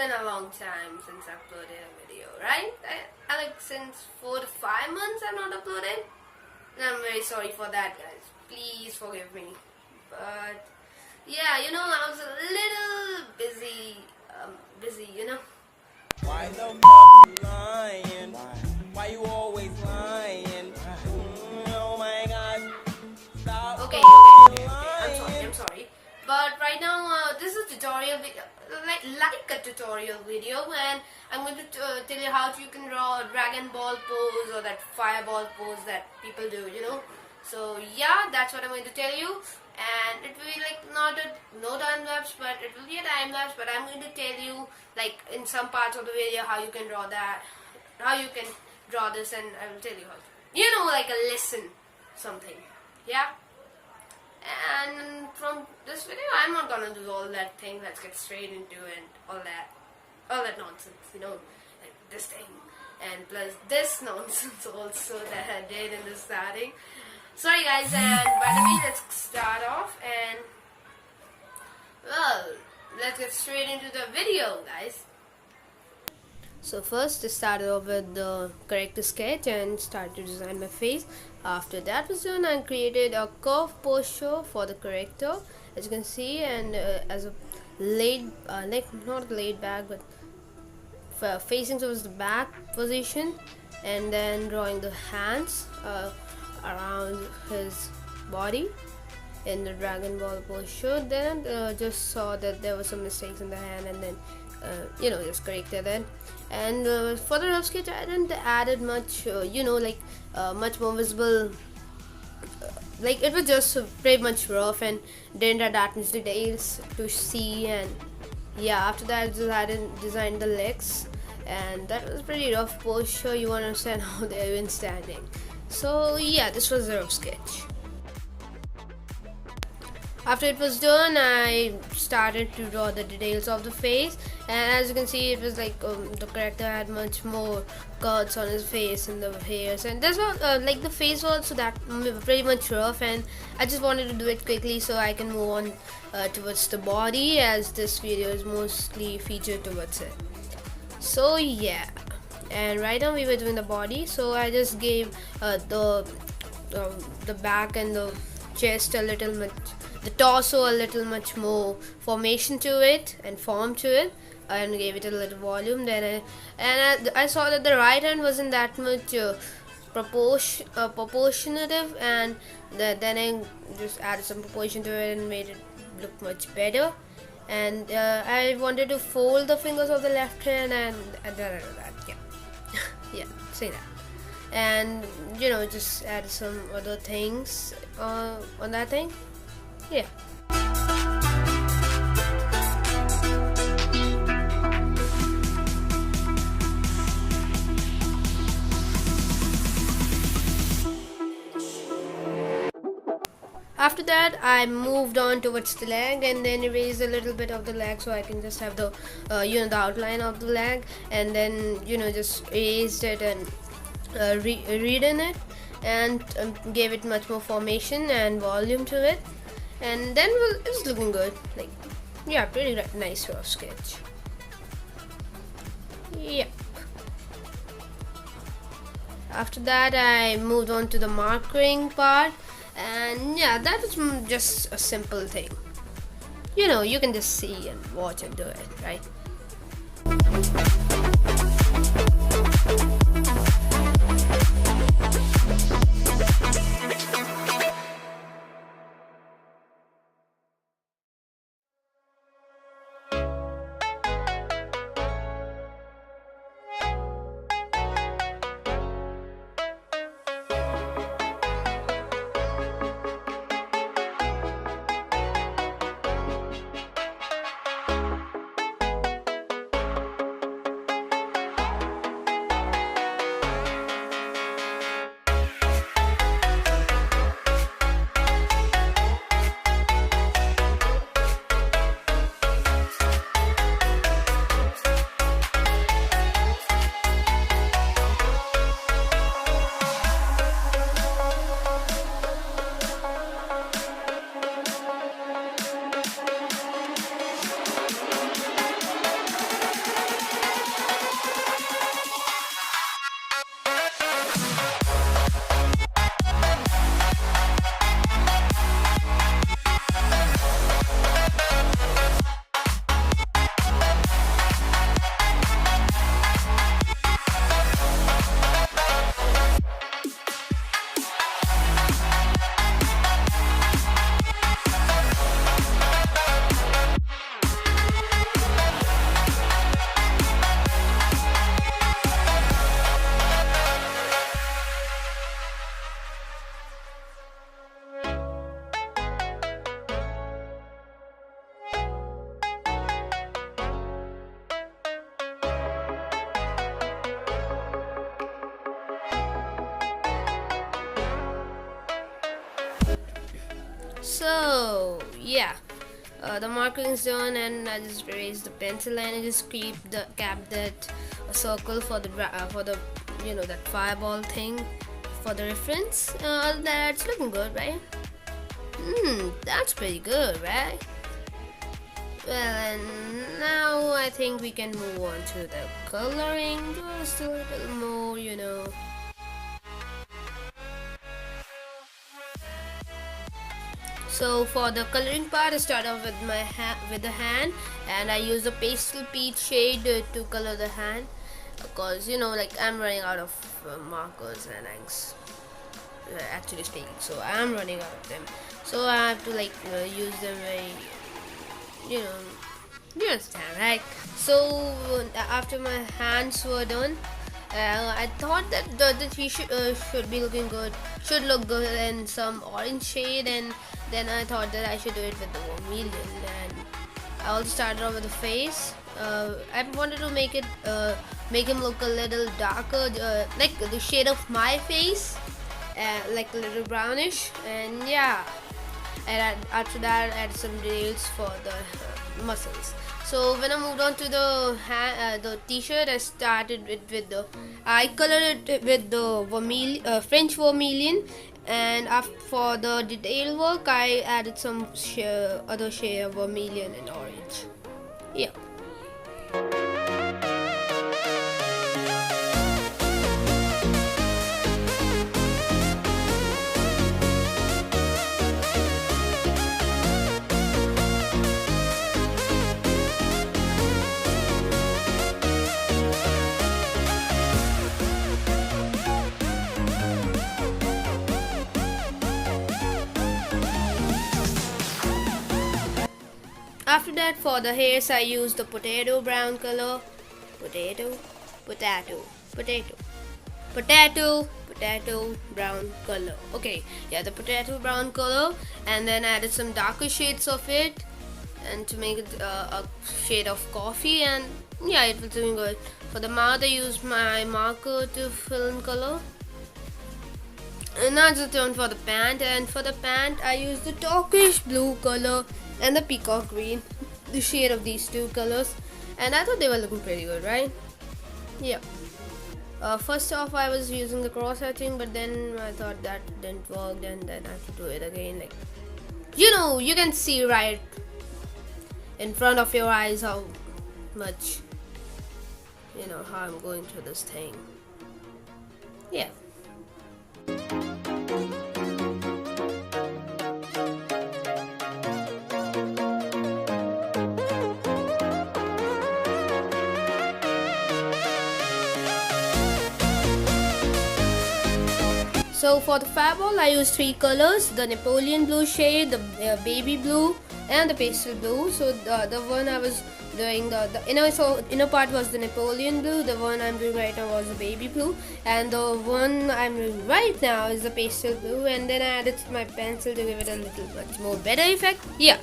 been a long time since I uploaded a video, right? I like since 4 to 5 months I've not uploaded. And I'm very sorry for that, guys. Please forgive me. But yeah, I was a little busy, Why the fuck you lying? Why you always lying? Oh my gosh. Stop. Okay. I'm sorry. But right now, this is a tutorial video, like a tutorial video, and I'm going to tell you how you can draw a Dragon Ball pose or that fireball pose that people do, So yeah, that's what I'm going to tell you, and it will be like no time lapse, but it will be a time lapse. But I'm going to tell you like in some parts of the video how you can draw that, how you can draw this, and I will tell you how. Like a lesson, something. Yeah. And from this video, I'm not gonna do all that thing. Let's get straight into it. All that nonsense, like this thing, and plus this nonsense also that I did in the starting. Sorry guys, and by the way, let's start off, and well, let's get straight into the video, guys. So first I started off with the character sketch and started to design my face. After that was done, I created a curve posture for the character, as you can see, and as a not laid back, but facing towards the back position, and then drawing the hands around his body in the Dragon Ball posture. Then just saw that there were some mistakes in the hand, and then just corrected it. And for the rough sketch, I didn't added much, much more visible. Like it was just pretty much rough and didn't add that much details to see. And yeah, after that, I just added designed the legs, and that was pretty rough posture. You want to understand how they're even standing. So yeah, this was the rough sketch. After it was done, I started to draw the details of the face, and as you can see, it was like the character had much more cuts on his face and the hairs, and this was like the face was so that pretty much rough, and I just wanted to do it quickly so I can move on towards the body, as this video is mostly featured towards it. So yeah, and right now we were doing the body, so I just gave the back and the chest a little much, the torso a little much more formation to it and form to it, and gave it a little volume. Then I saw that the right hand wasn't that much proportionative, and then I just added some proportion to it and made it look much better. And I wanted to fold the fingers of the left hand, and that. Yeah, say that. And just add some other things on that thing. Yeah. After that, I moved on towards the leg, and then erased a little bit of the leg so I can just have the the outline of the leg, and then just erased it and redone it, and gave it much more formation and volume to it, and then it's looking good. Like, yeah, pretty nice rough sketch. Yep. After that, I moved on to the markering part, and yeah, that was just a simple thing. You can just see and watch and do it, right? So yeah, the marking is done, and I just erase the pencil and I just kept that a circle for the that fireball thing for the reference. That's looking good, right? That's pretty good, right? Well, and now I think we can move on to the coloring just a little more. So for the coloring part, I start off with with the hand, and I use the pastel peach shade to color the hand, because like I'm running out of markers and inks, actually speaking. So I'm running out of them. So I have to use them very, you know, you understand, right? So after my hands were done, I thought that the t-shirt should be looking good, should look good in some orange shade, and then I thought that I should do it with the vermilion. And I also started off with the face. I wanted to make him look a little darker, like the shade of my face, like a little brownish, and yeah. And after that, I added some details for the muscles. So when I moved on to the t-shirt, I started I colored it with the French vermilion, and for the detail work, I added some other shade of vermilion and orange. Yeah. After that, for the hairs, I used the potato brown color. Potato brown color. Okay, yeah, the potato brown color, and then added some darker shades of it, and to make it a shade of coffee, and yeah, it was doing good. For the mouth, I used my marker to fill in color. And now it's the turn for the pant, and for the pant, I used the turquoise blue color and the peacock green, the shade of these two colors, and I thought they were looking pretty good, right? Yeah. First off, I was using the cross-hatching, but then I thought that didn't work, and then I have to do it again. Like, you can see right in front of your eyes how much, how I'm going through this thing. Yeah. So for the fireball, I used 3 colors: the Napoleon blue shade, the baby blue, and the pastel blue. So the one I was doing, the inner part was the Napoleon blue. The one I'm doing right now was the baby blue, and the one I'm doing right now is the pastel blue. And then I added my pencil to give it a little much more better effect. Yeah.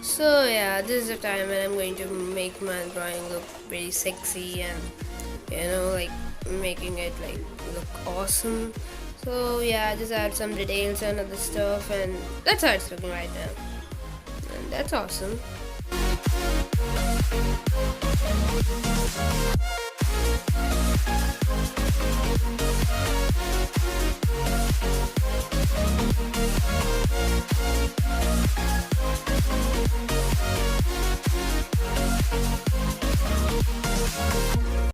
So yeah, this is the time when I'm going to make my drawing look pretty sexy, and making it look awesome. So yeah, just add some details and other stuff, and that's how it's looking right now, and that's awesome.